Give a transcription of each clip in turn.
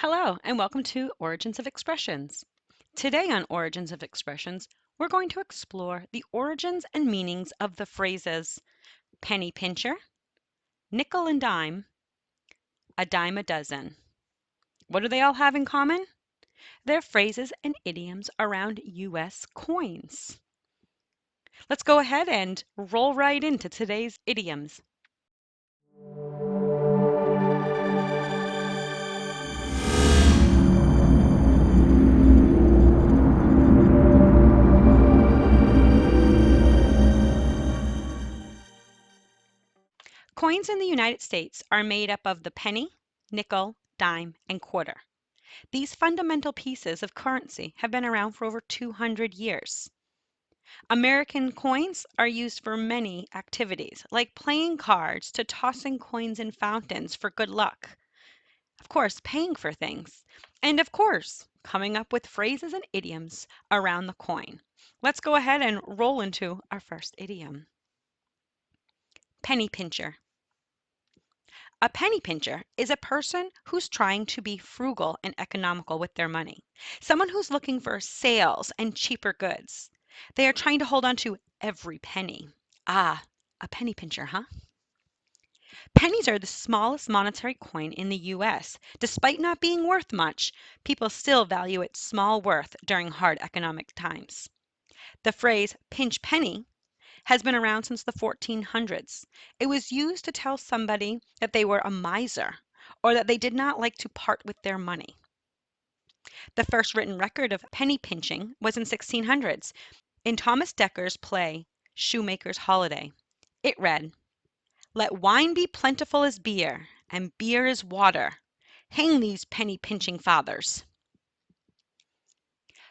Hello, and welcome to Origins of Expressions. Today on Origins of Expressions, we're going to explore the origins and meanings of the phrases penny pincher, nickel and dime, a dime a dozen. What do they all have in common? They're phrases and idioms around U.S. coins. Let's go ahead and roll right into today's idioms. Coins in the United States are made up of the penny, nickel, dime, and quarter. These fundamental pieces of currency have been around for over 200 years. American coins are used for many activities, like playing cards to tossing coins in fountains for good luck. Of course, paying for things. And of course, coming up with phrases and idioms around the coin. Let's go ahead and roll into our first idiom. Penny pincher. A penny pincher is a person who's trying to be frugal and economical with their money. Someone who's looking for sales and cheaper goods. They are trying to hold on to every penny. Ah, a penny pincher, huh? Pennies are the smallest monetary coin in the US. Despite not being worth much, people still value its small worth during hard economic times. The phrase pinch penny has been around since the 1400s. It was used to tell somebody that they were a miser or that they did not like to part with their money. The first written record of penny pinching was in 1600s in Thomas Decker's play Shoemaker's Holiday. It read, "Let wine be plentiful as beer, and beer as water. Hang these penny pinching fathers."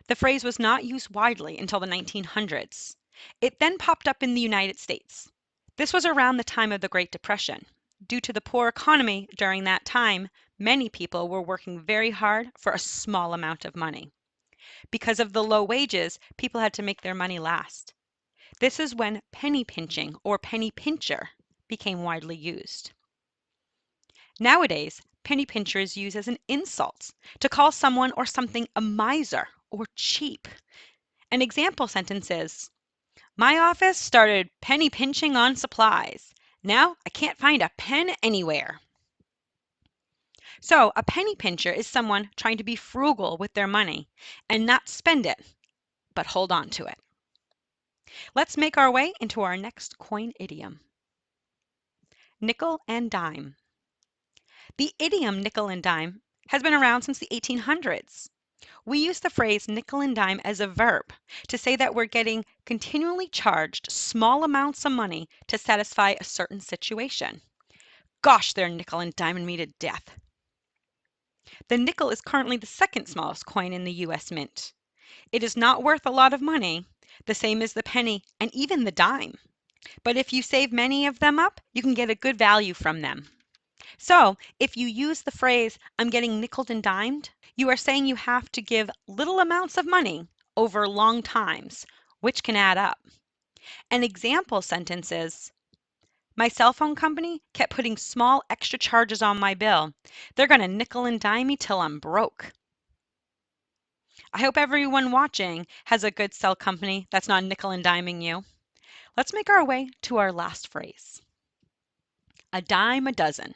The phrase was not used widely until the 1900s. It then popped up in the United States. This was around the time of the Great Depression. Due to the poor economy during that time, many people were working very hard for a small amount of money. Because of the low wages, people had to make their money last. This is when penny pinching or penny pincher became widely used. Nowadays, penny pincher is used as an insult to call someone or something a miser or cheap. An example sentence is, "My office started penny pinching on supplies. Now I can't find a pen anywhere." So a penny pincher is someone trying to be frugal with their money and not spend it, but hold on to it. Let's make our way into our next coin idiom. Nickel and dime. The idiom nickel and dime has been around since the 1800s. We use the phrase nickel and dime as a verb to say that we're getting continually charged small amounts of money to satisfy a certain situation. Gosh, they're nickel and diming me to death. The nickel is currently the second smallest coin in the US Mint. It is not worth a lot of money, the same as the penny and even the dime. But if you save many of them up, you can get a good value from them. So if you use the phrase, "I'm getting nickeled and dimed," you are saying you have to give little amounts of money over long times, which can add up. An example sentence is, "My cell phone company kept putting small extra charges on my bill. They're going to nickel and dime me till I'm broke." I hope everyone watching has a good cell company that's not nickel and diming you. Let's make our way to our last phrase. A dime a dozen.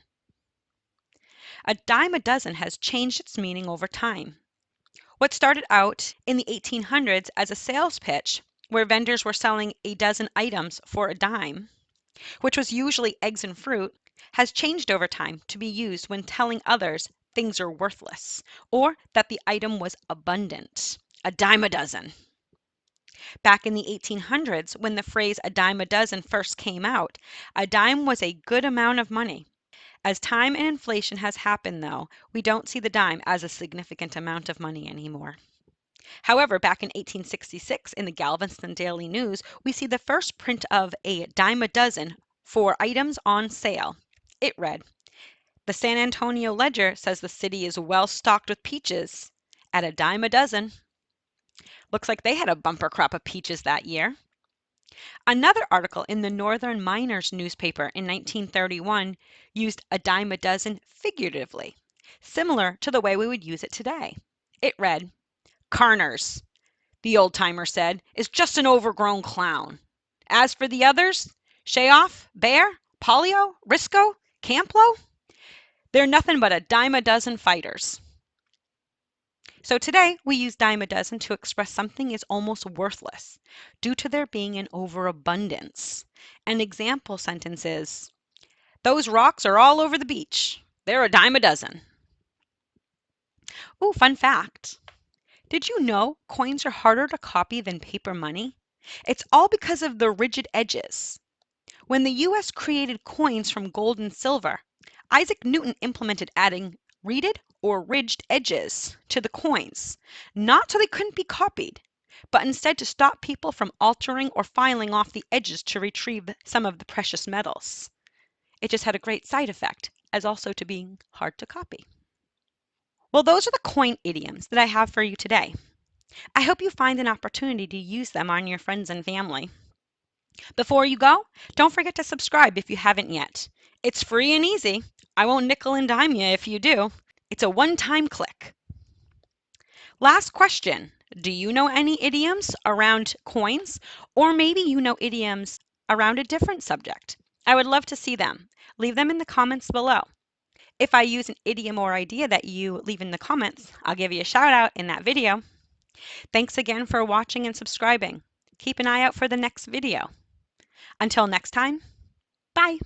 A dime a dozen has changed its meaning over time. What started out in the 1800s as a sales pitch, where vendors were selling a dozen items for a dime, which was usually eggs and fruit, has changed over time to be used when telling others things are worthless or that the item was abundant. A dime a dozen. Back in the 1800s, when the phrase a dime a dozen first came out, a dime was a good amount of money. As time and inflation has happened, though, we don't see the dime as a significant amount of money anymore. However, back in 1866 in the Galveston Daily News, we see the first print of a dime a dozen for items on sale. It read, "The San Antonio Ledger says the city is well stocked with peaches at a dime a dozen." Looks like they had a bumper crop of peaches that year. Another article in the Northern Miners newspaper in 1931 used a dime a dozen figuratively. similar to the way we would use it today. It read, "Carners," the old-timer said, "is just an overgrown clown. As for the others, Shayoff, Bear, Polio, Risco, Camplo, they're nothing but a dime a dozen fighters." So today we use dime a dozen to express something is almost worthless due to there being an overabundance. An example sentence is, "Those rocks are all over the beach. They're a dime a dozen." Ooh, fun fact. Did you know coins are harder to copy than paper money? It's all because of the rigid edges. When the US created coins from gold and silver, Isaac Newton implemented adding reeded or ridged edges to the coins, not so they couldn't be copied, but instead to stop people from altering or filing off the edges to retrieve some of the precious metals. It just had a great side effect, as also to being hard to copy. Well, those are the coin idioms that I have for you today. I hope you find an opportunity to use them on your friends and family. Before you go, don't forget to subscribe if you haven't yet. It's free and easy. I won't nickel and dime you if you do. It's a one-time click. Last question. Do you know any idioms around coins? Or maybe you know idioms around a different subject. I would love to see them. Leave them in the comments below. If I use an idiom or idea that you leave in the comments, I'll give you a shout out in that video. Thanks again for watching and subscribing. Keep an eye out for the next video. Until next time, bye.